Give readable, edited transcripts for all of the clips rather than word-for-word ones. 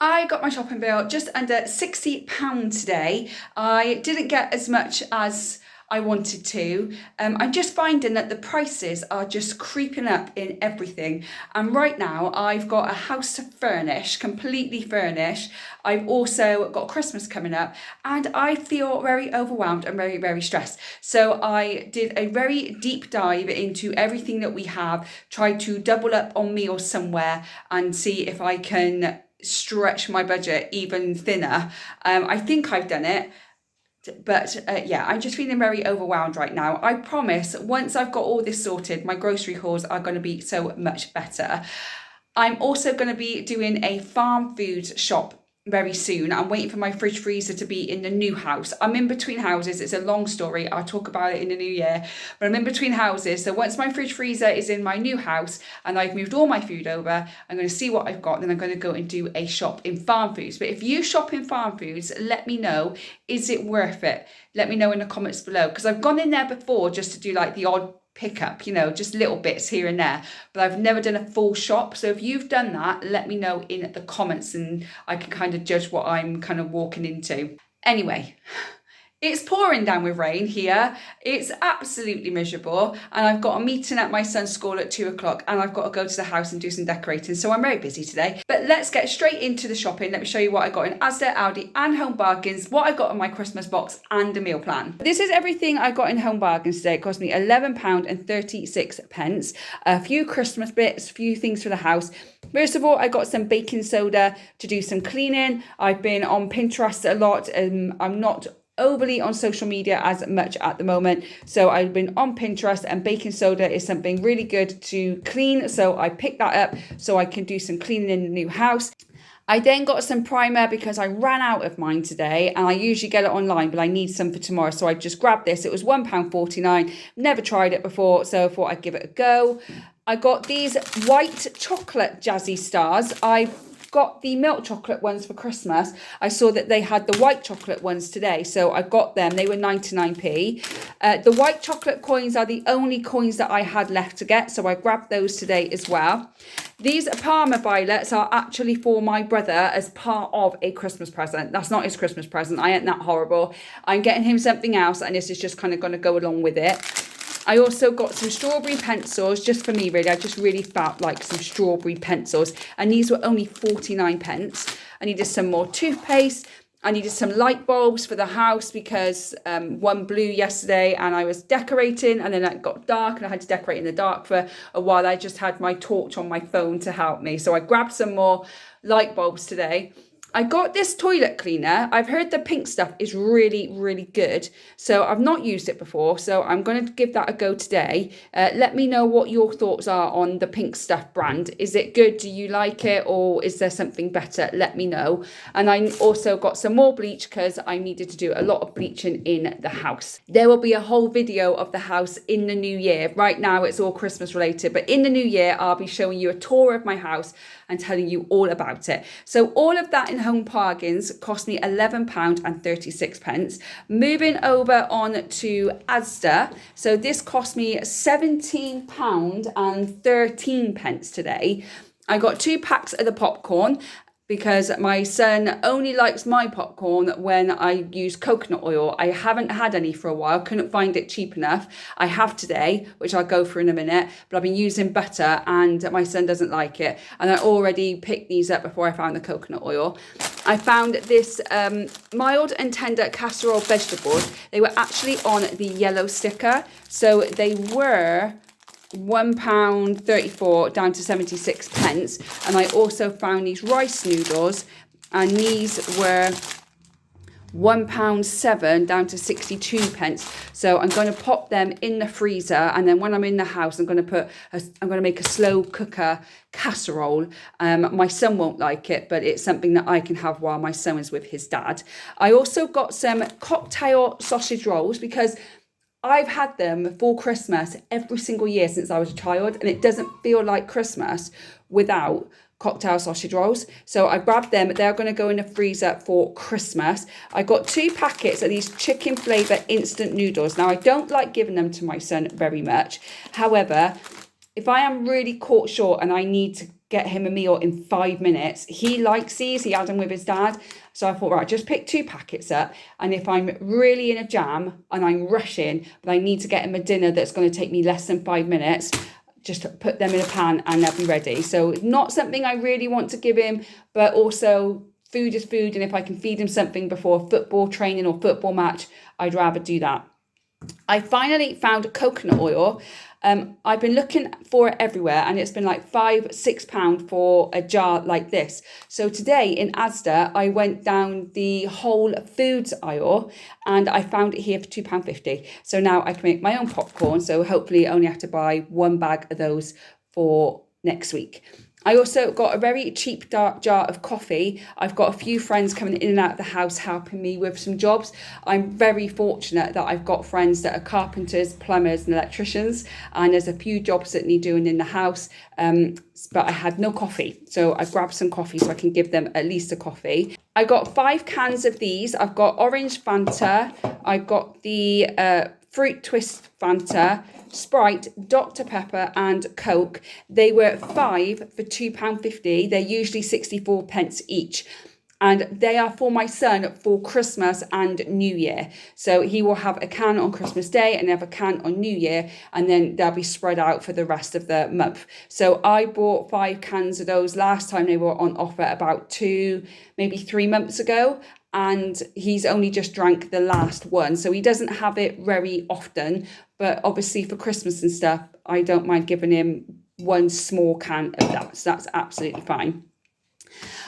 I got my shopping bill just under £60 today. I didn't get as much as I wanted to. I'm just finding that the prices are just creeping up in everything. And right now I've got a house to furnish, completely furnished. I've also got Christmas coming up and I feel very overwhelmed and very, very stressed. So I did a very deep dive into everything that we have, tried to double up on meals somewhere and see if I can stretch my budget even thinner. I think I've done it, but yeah, I'm just feeling very overwhelmed right now. I promise once I've got all this sorted, my grocery hauls are going to be so much better. I'm also going to be doing a farm food shop very soon. I'm waiting for my fridge freezer to be in the new house. I'm in between houses. It's a long story. I'll talk about it in the new year. But I'm in between houses. So once my fridge freezer is in my new house and I've moved all my food over, I'm going to see what I've got. Then I'm going to go and do a shop in farm foods. But if you shop in farm foods, let me know. Is it worth it? Let me know in the comments below. Because I've gone in there before just to do like the odd pickup, just little bits here and there, but I've never done a full shop. So if you've done that, let me know in the comments and I can kind of judge what I'm kind of walking into. Anyway, it's pouring down with rain here. It's absolutely miserable. And I've got a meeting at my son's school at 2 o'clock and I've got to go to the house and do some decorating. So I'm very busy today. But let's get straight into the shopping. Let me show you what I got in Asda, Aldi and Home Bargains, what I got in my Christmas box and a meal plan. This is everything I got in Home Bargains today. It cost me £11.36. A few Christmas bits, a few things for the house. First of all, I got some baking soda to do some cleaning. I've been on Pinterest a lot and I'm not overly on social media as much at the moment, so I've been on Pinterest and baking soda is something really good to clean, so I picked that up so I can do some cleaning in the new house. I then got some primer because I ran out of mine today and I usually get it online, but I need some for tomorrow, so I just grabbed this. It was £1.49. Never tried it before, so I thought I'd give it a go. I got these white chocolate Jazzy Stars. I've got the milk chocolate ones for Christmas. I saw that they had the white chocolate ones today, so I got them. They were 99p. The white chocolate coins are the only coins that I had left to get, so I grabbed those today as well. These Parma violets are actually for my brother as part of a Christmas present. That's not his Christmas present. I ain't that horrible. I'm getting him something else, and this is just kind of going to go along with it. I also got some strawberry pencils just for me, really. I just really felt like some strawberry pencils. And these were only 49p. I needed some more toothpaste. I needed some light bulbs for the house because one blew yesterday and I was decorating and then it got dark and I had to decorate in the dark for a while. I just had my torch on my phone to help me. So I grabbed some more light bulbs today. I got this toilet cleaner. I've heard the pink stuff is really, really good. So I've not used it before. So I'm going to give that a go today. Let me know what your thoughts are on the pink stuff brand. Is it good? Do you like it? Or is there something better? Let me know. And I also got some more bleach because I needed to do a lot of bleaching in the house. There will be a whole video of the house in the new year. Right now it's all Christmas related. But in the new year, I'll be showing you a tour of my house and telling you all about it. So all of that in Home Bargains cost me £11.36. Moving over on to Asda. So this cost me £17.13 today. I got 2 packs of the popcorn because my son only likes my popcorn when I use coconut oil. I haven't had any for a while, couldn't find it cheap enough. I have today, which I'll go through in a minute, but I've been using butter and my son doesn't like it. And I already picked these up before I found the coconut oil. I found this mild and tender casserole vegetables. They were actually on the yellow sticker. So they were £1.34 down to 76p. And I also found these rice noodles and these were £1.07 down to 62p. So I'm going to pop them in the freezer, and then when I'm in the house, I'm going to make a slow cooker casserole. My son won't like it, but it's something that I can have while my son is with his dad. I also got some cocktail sausage rolls because I've had them for Christmas every single year since I was a child, and it doesn't feel like Christmas without cocktail sausage rolls. So I grabbed them. They're going to go in the freezer for Christmas. I got 2 packets of these chicken flavour instant noodles. Now, I don't like giving them to my son very much. However, if I am really caught short and I need to get him a meal in 5 minutes. He likes these. He had them with his dad. So I thought, right, just pick 2 packets up. And if I'm really in a jam and I'm rushing, but I need to get him a dinner that's going to take me less than 5 minutes, just put them in a pan and they'll be ready. So not something I really want to give him, but also food is food. And if I can feed him something before football training or football match, I'd rather do that. I finally found coconut oil. I've been looking for it everywhere, and it's been like £5-6 for a jar like this. So today in Asda, I went down the whole foods aisle and I found it here for £2.50. So now I can make my own popcorn. So hopefully I only have to buy 1 bag of those for next week. I also got a very cheap jar of coffee. I've got a few friends coming in and out of the house helping me with some jobs. I'm very fortunate that I've got friends that are carpenters, plumbers and electricians, and there's a few jobs that need doing in the house, but I had no coffee. So I grabbed some coffee so I can give them at least a coffee. I got 5 cans of these. I've got orange Fanta. I got the fruit twist Fanta, Sprite, Dr. Pepper and Coke. They were 5 for £2.50. They're usually 64 pence each. And they are for my son for Christmas and New Year. So he will have a can on Christmas Day and have a can on New Year, and then they'll be spread out for the rest of the month. So I bought 5 cans of those last time they were on offer about 2, maybe 3 months ago. And he's only just drank the last one. So he doesn't have it very often. But obviously for Christmas and stuff, I don't mind giving him 1 small can of that. So that's absolutely fine.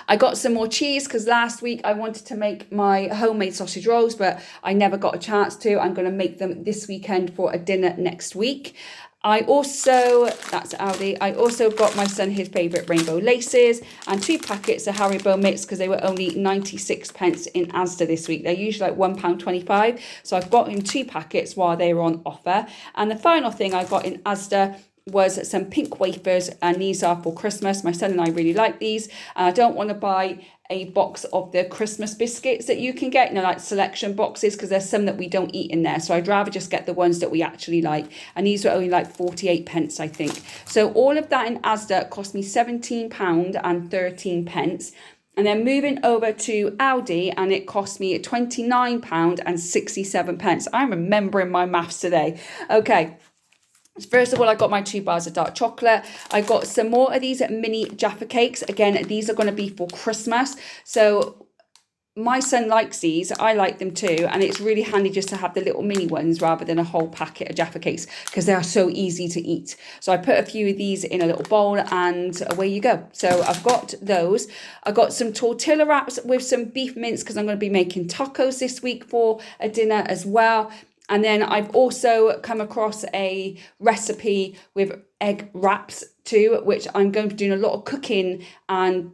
I got some more cheese because last week I wanted to make my homemade sausage rolls, but I never got a chance to. I'm going to make them this weekend for a dinner next week. That's Aldi, I also got my son his favourite rainbow laces and 2 packets of Haribo mix because they were only 96 pence in Asda this week. They're usually like £1.25. So I've got him 2 packets while they were on offer. And the final thing I got in Asda was some pink wafers, and these are for Christmas. My son and I really like these, and I don't want to buy a box of the Christmas biscuits that you can get, like selection boxes, because there's some that we don't eat in there. So I'd rather just get the ones that we actually like, and these were only like 48 pence, I think. So all of that in Asda cost me £17.13. And then moving over to Aldi, and it cost me £29.67. I'm remembering my maths today. Okay. First of all, I got my 2 bars of dark chocolate. I got some more of these mini Jaffa cakes. Again, these are going to be for Christmas. So my son likes these. I like them too. And it's really handy just to have the little mini ones rather than a whole packet of Jaffa cakes because they are so easy to eat. So I put a few of these in a little bowl and away you go. So I've got those. I got some tortilla wraps with some beef mince because I'm going to be making tacos this week for a dinner as well. And then I've also come across a recipe with egg wraps too, which I'm going to be doing a lot of cooking and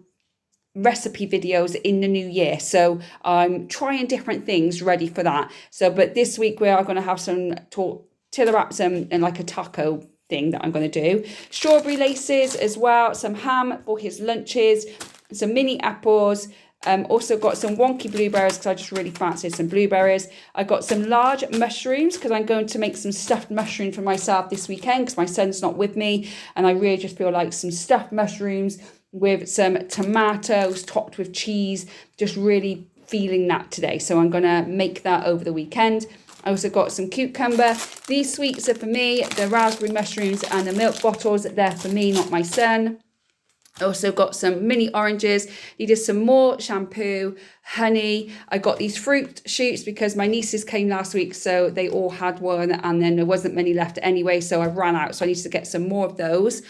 recipe videos in the new year. So I'm trying different things ready for that. But this week we are going to have some tortilla wraps and like a taco thing that I'm going to do. Strawberry laces as well, some ham for his lunches, some mini apples. Also got some wonky blueberries because I just really fancied some blueberries. I got some large mushrooms because I'm going to make some stuffed mushroom for myself this weekend because my son's not with me, and I really just feel like some stuffed mushrooms with some tomatoes topped with cheese, just really feeling that today. So I'm going to make that over the weekend. I also got some cucumber. These sweets are for me. The raspberry mushrooms and the milk bottles, they're for me, not my son. I also got some mini oranges, needed some more shampoo, honey. I got these fruit shoots because my nieces came last week, so they all had one, and then there wasn't many left anyway, so I ran out, so I needed to get some more of those.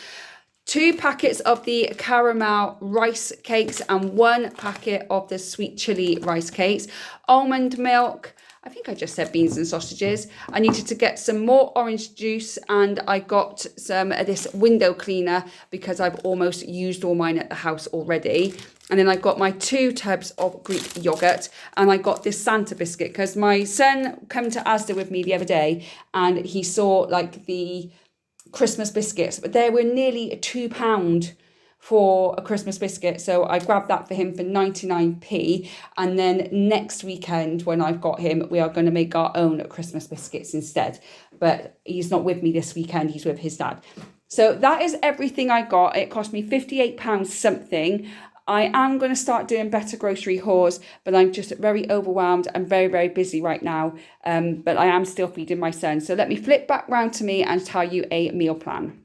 2 packets of the caramel rice cakes and 1 packet of the sweet chili rice cakes. Almond milk. I think I just said beans and sausages. I needed to get some more orange juice, and I got some of this window cleaner because I've almost used all mine at the house already. And then I got my 2 tubs of Greek yogurt, and I got this Santa biscuit because my son came to Asda with me the other day and he saw like the Christmas biscuits, but they were nearly £2 for a Christmas biscuit. So I grabbed that for him for 99p. And then next weekend when I've got him, we are going to make our own Christmas biscuits instead. But he's not with me this weekend. He's with his dad. So that is everything I got. It cost me £58 something. I am going to start doing better grocery hauls, but I'm just very overwhelmed and very, very busy right now. But I am still feeding my son. So let me flip back round to me and tell you a meal plan.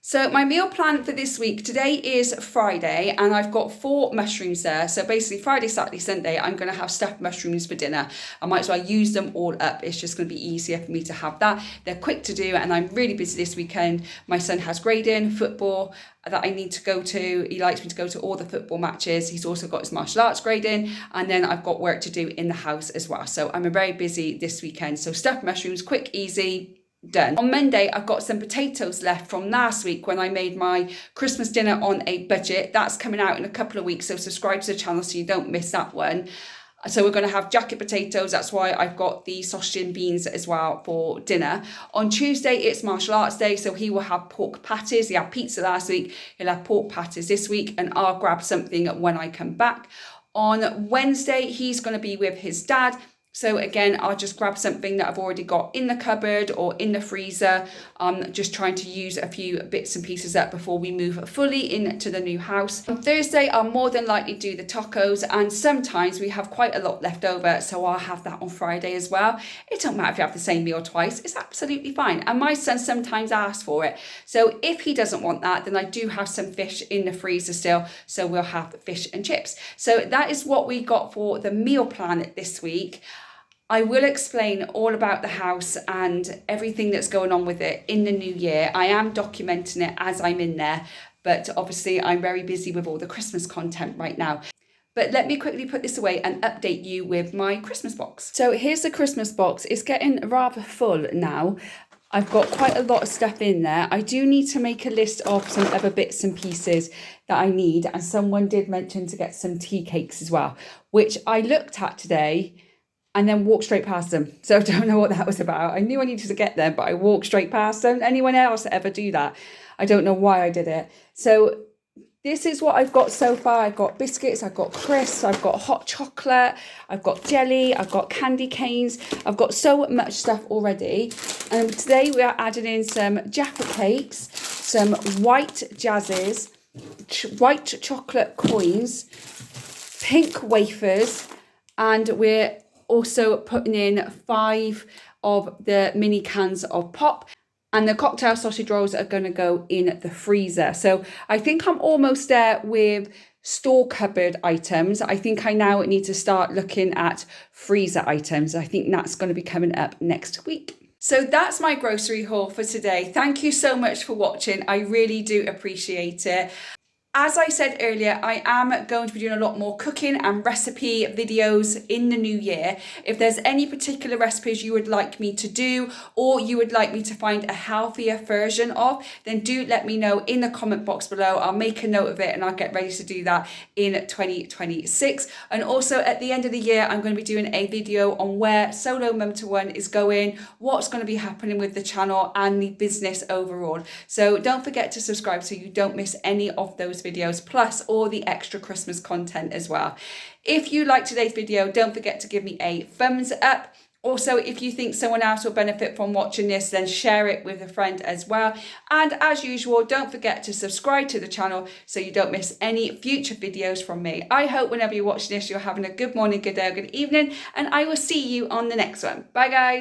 So my meal plan for this week, today is Friday and I've got 4 mushrooms there. So basically Friday, Saturday, Sunday, I'm going to have stuffed mushrooms for dinner. I might as well use them all up. It's just going to be easier for me to have that. They're quick to do and I'm really busy this weekend. My son has grading, football that I need to go to. He likes me to go to all the football matches. He's also got his martial arts grading and then I've got work to do in the house as well. So I'm very busy this weekend. So stuffed mushrooms, quick, easy, done. On Monday, I've got some potatoes left from last week when I made my Christmas dinner on a budget. That's coming out in a couple of weeks, so subscribe to the channel so you don't miss that one. So we're going to have jacket potatoes. That's why I've got the sausage and beans as well for dinner. On Tuesday, it's martial arts day, so he will have pork patties. He had pizza last week. He'll have pork patties this week, and I'll grab something when I come back. On Wednesday, he's going to be with his dad. So again, I'll just grab something that I've already got in the cupboard or in the freezer. I'm just trying to use a few bits and pieces up before we move fully into the new house. On Thursday, I'll more than likely do the tacos and sometimes we have quite a lot left over. So I'll have that on Friday as well. It don't matter if you have the same meal twice. It's absolutely fine. And my son sometimes asks for it. So if he doesn't want that, then I do have some fish in the freezer still. So we'll have fish and chips. So that is what we got for the meal plan this week. I will explain all about the house and everything that's going on with it in the new year. I am documenting it as I'm in there, but obviously I'm very busy with all the Christmas content right now. But let me quickly put this away and update you with my Christmas box. So here's the Christmas box. It's getting rather full now. I've got quite a lot of stuff in there. I do need to make a list of some other bits and pieces that I need. And someone did mention to get some tea cakes as well, which I looked at today and then walked straight past them. So I don't know what that was about. I knew I needed to get them, but I walked straight past them. Anyone else ever do that? I don't know why I did it. So this is what I've got so far. I've got biscuits, I've got crisps, I've got hot chocolate, I've got jelly, I've got candy canes. I've got so much stuff already. And today we are adding in some Jaffa cakes, some white jazzes, white chocolate coins, pink wafers, and we're also putting in 5 of the mini cans of pop. And the cocktail sausage rolls are going to go in the freezer. So I think I'm almost there with store cupboard items. I think I now need to start looking at freezer items. I think that's going to be coming up next week. So that's my grocery haul for today. Thank you so much for watching. I really do appreciate it. As I said earlier, I am going to be doing a lot more cooking and recipe videos in the new year. If there's any particular recipes you would like me to do or you would like me to find a healthier version of, then do let me know in the comment box below. I'll make a note of it and I'll get ready to do that in 2026. And also at the end of the year, I'm going to be doing a video on where Solo Mum to One is going, what's going to be happening with the channel and the business overall. So don't forget to subscribe so you don't miss any of those videos, plus all the extra Christmas content as well. If you like today's video, don't forget to give me a thumbs up. Also, if you think someone else will benefit from watching this, then share it with a friend as well. And as usual, don't forget to subscribe to the channel so you don't miss any future videos from me. I hope whenever you're watching this, you're having a good morning, good day, or good evening, and I will see you on the next one. Bye guys.